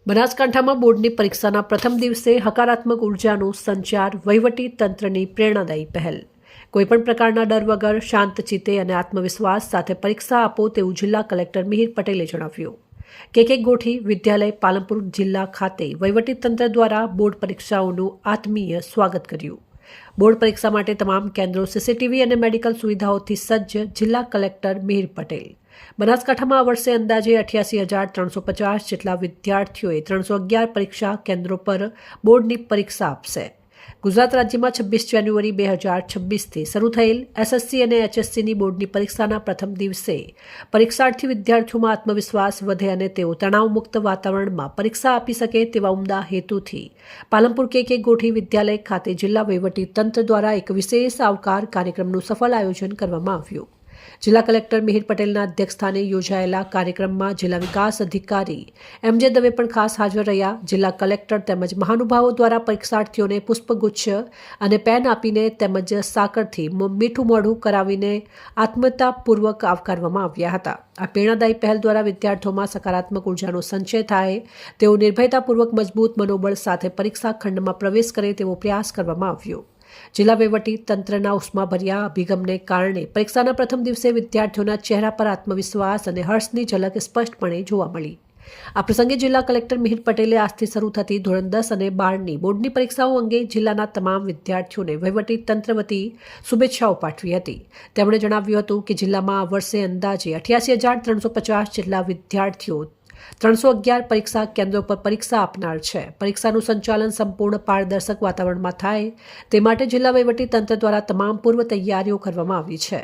બનાસકાંઠામાં બોર્ડની પરીક્ષાના પ્રથમ દિવસે હકારાત્મક ઉર્જાનો સંચાર, વહીવટી તંત્રની પ્રેરણાદાયી પહેલ. કોઈપણ પ્રકારના ડર વગર શાંત ચિત્તે અને આત્મવિશ્વાસ સાથે પરીક્ષા આપો તેવું જિલ્લા કલેક્ટર મિહિર પટેલે જણાવ્યું. કે ગોઠી વિદ્યાલય પાલનપુર જિલ્લા ખાતે વહીવટી તંત્ર દ્વારા બોર્ડ પરીક્ષાઓનું આત્મીય સ્વાગત કર્યું. બોર્ડ પરીક્ષા માટે તમામ કેન્દ્રો સીસીટીવી અને મેડિકલ સુવિધાઓથી સજ્જ. જિલ્લા કલેક્ટર મિહિર પટેલ. બનાસકાંઠામાં આ વર્ષે અંદાજે 88,350 જેટલા વિદ્યાર્થીઓએ 311 પરીક્ષા કેન્દ્રો પર બોર્ડની પરીક્ષા આપશે. ગુજરાત રાજ્યમાં 26 જાન્યુઆરી 2026થી શરૂ થયેલ એસએસસી અને એચએસસીની બોર્ડની પરીક્ષાના પ્રથમ દિવસે પરીક્ષાર્થી વિદ્યાર્થીઓમાં આત્મવિશ્વાસ વધે અને તેઓ તણાવમુક્ત વાતાવરણમાં પરીક્ષા આપી શકે તેવા ઉમદા હેતુથી પાલનપુર કે ગોઠી વિદ્યાલય ખાતે જિલ્લા વહીવટી તંત્ર દ્વારા એક વિશેષ આવકાર કાર્યક્રમનું સફળ આયોજન કરવામાં આવ્યું. જિલ્લા કલેક્ટર મિહિર પટેલના અધ્યક્ષસ્થાને યોજાયેલા કાર્યક્રમમાં જિલ્લા વિકાસ અધિકારી એમજે દવે પણ ખાસ હાજર રહ્યા. જિલ્લા કલેક્ટર તેમજ મહાનુભાવો દ્વારા પરીક્ષાર્થીઓને પુષ્પગુચ્છ અને પેન આપીને તેમજ સાકરથી મીઠું મોઢું કરાવીને આત્મીયતાપૂર્વક આવકારવામાં આવ્યા હતા. આ પ્રેરણાદાયી પહેલ દ્વારા વિદ્યાર્થીઓમાં સકારાત્મક ઉર્જાનો સંચય થાય, તેઓ નિર્ભયતાપૂર્વક મજબૂત મનોબળ સાથે પરીક્ષા ખંડમાં પ્રવેશ કરે તેવો પ્રયાસ કરવામાં આવ્યો. જિલ્લા વહીવટી તંત્રના ઉષ્માભર્યા અભિગમને કારણે પરીક્ષાના પ્રથમ દિવસે વિદ્યાર્થીઓના ચહેરા પર આત્મવિશ્વાસ અને હર્ષની ઝલક સ્પષ્ટપણે જોવા મળી. આ પ્રસંગે જિલ્લા કલેક્ટર મિહિર પટેલે આજથી શરૂ થતી ધોરણ 10 અને 12ની બોર્ડની પરીક્ષાઓ અંગે જિલ્લાના તમામ વિદ્યાર્થીઓને વહીવટી તંત્ર વતી શુભેચ્છાઓ પાઠવી હતી. તેમણે જણાવ્યું હતું કે જિલ્લામાં આ વર્ષે અંદાજે 88,350 જેટલા વિદ્યાર્થીઓ 311 પરીક્ષા કેન્દ્રો પર પરીક્ષા આપનાર છે. પરીક્ષાનું સંચાલન સંપૂર્ણ પારદર્શક વાતાવરણમાં થાય તે માટે જિલ્લા વહીવટી તંત્ર દ્વારા તમામ પૂર્વ તૈયારીઓ કરવામાં આવી છે,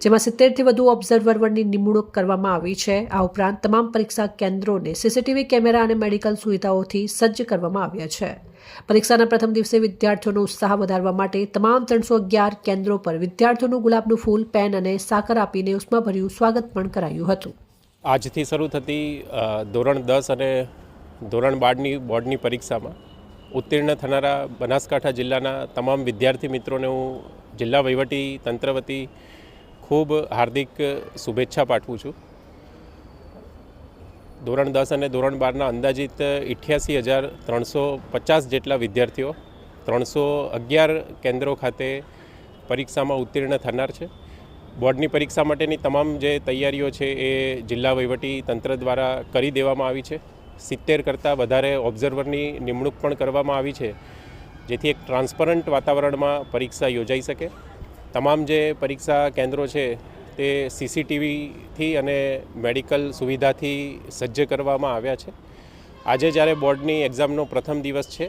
જેમાં 70થી વધુ ઓબ્ઝર્વરની નિમણૂક કરવામાં આવી છે. આ ઉપરાંત તમામ પરીક્ષા કેન્દ્રોને સીસીટીવી કેમેરા અને મેડિકલ સુવિધાઓથી સજ્જ કરવામાં આવ્યા છે. પરીક્ષાના પ્રથમ દિવસે વિદ્યાર્થીઓનો ઉત્સાહ વધારવા માટે તમામ 311 કેન્દ્રો પર વિદ્યાર્થીઓનું ગુલાબનું ફૂલ, પેન અને સાકર આપીને ઉષ્માભર્યું સ્વાગત પણ કરાયું હતું. આજથી શરૂ થતી ધોરણ 10 અને ધોરણ 12ની બોર્ડની પરીક્ષામાં ઉત્તીર્ણ થનારા બનાસકાંઠા જિલ્લાના તમામ વિદ્યાર્થી મિત્રોને હું જિલ્લા વહીવટી તંત્ર વતી ખૂબ હાર્દિક શુભેચ્છા પાઠવું છું. ધોરણ 10 અને ધોરણ 12ના અંદાજિત 88,350 જેટલા વિદ્યાર્થીઓ 311 કેન્દ્રો ખાતે પરીક્ષામાં ઉત્તીર્ણ થનાર છે. બોર્ડની પરીક્ષા માટેની તમામ જે તૈયારીઓ છે એ જિલ્લા વહીવટી તંત્ર દ્વારા કરી દેવામાં આવી છે. 70 કરતાં વધારે ઓબ્ઝર્વરની નિમણૂક પણ કરવામાં આવી છે, જેથી એક ટ્રાન્સપરન્ટ વાતાવરણમાં પરીક્ષા યોજાઈ શકે. તમામ જે પરીક્ષા કેન્દ્રો છે તે સીસીટીવીથી અને મેડિકલ સુવિધાથી સજ્જ કરવામાં આવ્યા છે. આજે જ્યારે બોર્ડની એક્ઝામનો પ્રથમ દિવસ છે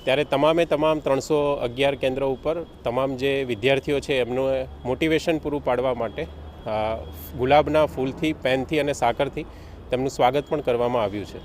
ત્યારે તમામ 311 કેન્દ્રો ઉપર તમામ જે વિદ્યાર્થીઓ છે એમનું મોટિવેશન પૂરું પાડવા માટે ગુલાબના ફૂલથી, પેનથી અને સાકરથી તેમનું સ્વાગત પણ કરવામાં આવ્યું છે.